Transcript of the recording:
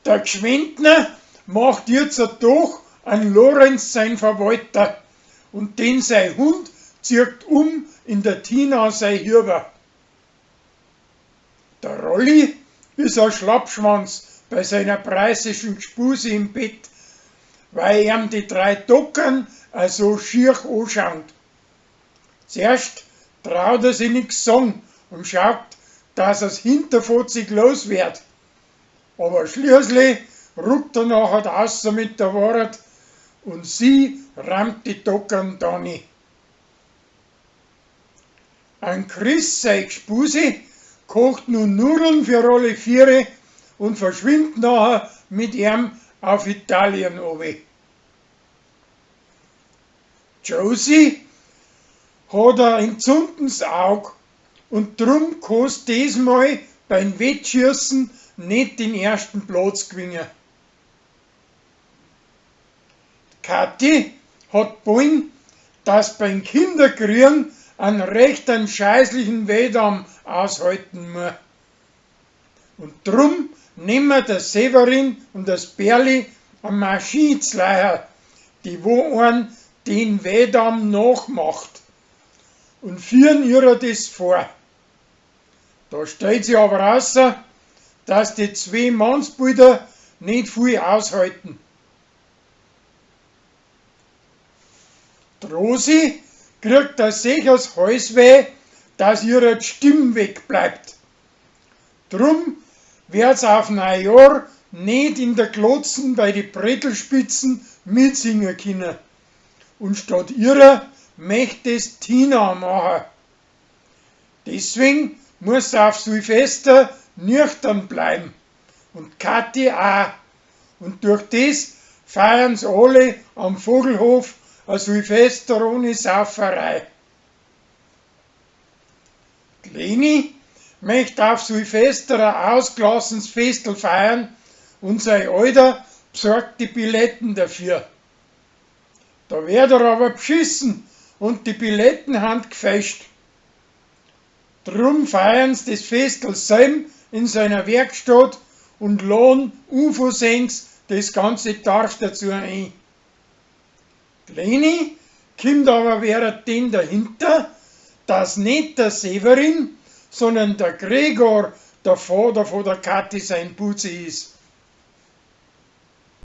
Der Gschwendner macht jetzt doch an Lorenz sein Verwalter und den sein Hund zieht in der Tina sein Hirber. Der Rolli ist ein Schlappschwanz bei seiner preußischen Gspuse im Bett, weil ihm die 3 Dockern so schier anschauen. Zuerst traut er sich nix sagen und schaut, dass er's hinterfotzig los wird. Aber schließlich ruckt er nachher raus mit der Wahrheit und sie rammt die Dockern da nicht. Ein Chris, sein Gspuse, kocht nun Nudeln für alle 4 und verschwindet nachher mit ihm auf Italien runter. Josie hat ein entzündendes Auge und drum kannst diesmal beim Wettschießen nicht den ersten Platz gewinnen. Kathi hat wollen, dass beim Kinderkriegen einen recht scheißlichen Wettkampf aushalten muss. Und drum nehmen der Severin und das Berli eine Maschine zu leihen, die wo einen den Wettkampf nachmacht und führen ihr das vor. Da stellt sich aber raus, dass die 2 Mannsbilder nicht viel aushalten. Die Rosi kriegt ein sicheres Halsweh, dass ihre Stimme wegbleibt. Drum wird's auf Neujahr nicht in der Glotzen bei die Bretelspitzen mitsingen können. Und statt ihrer möchte es Tina machen. Deswegen muss sie auf Silvester nüchtern bleiben. Und Kathi auch. Und durch das feiern sie alle am Vogelhof eine Silvester ohne Sauferei. Die Leni möchte auf Silvester ein ausgelassenes Festel feiern und sein Alter besorgt die Billetten dafür. Da wird er aber beschissen und die Billetten haben gefälscht. Drum feiern sie das Festel selber in seiner Werkstatt und laden UFO-Sengs das ganze Dorf dazu ein. Die Leni kommt aber währenddem dahinter, dass nicht der Severin, sondern der Gregor der Vater von der Kathi sein Buzi ist.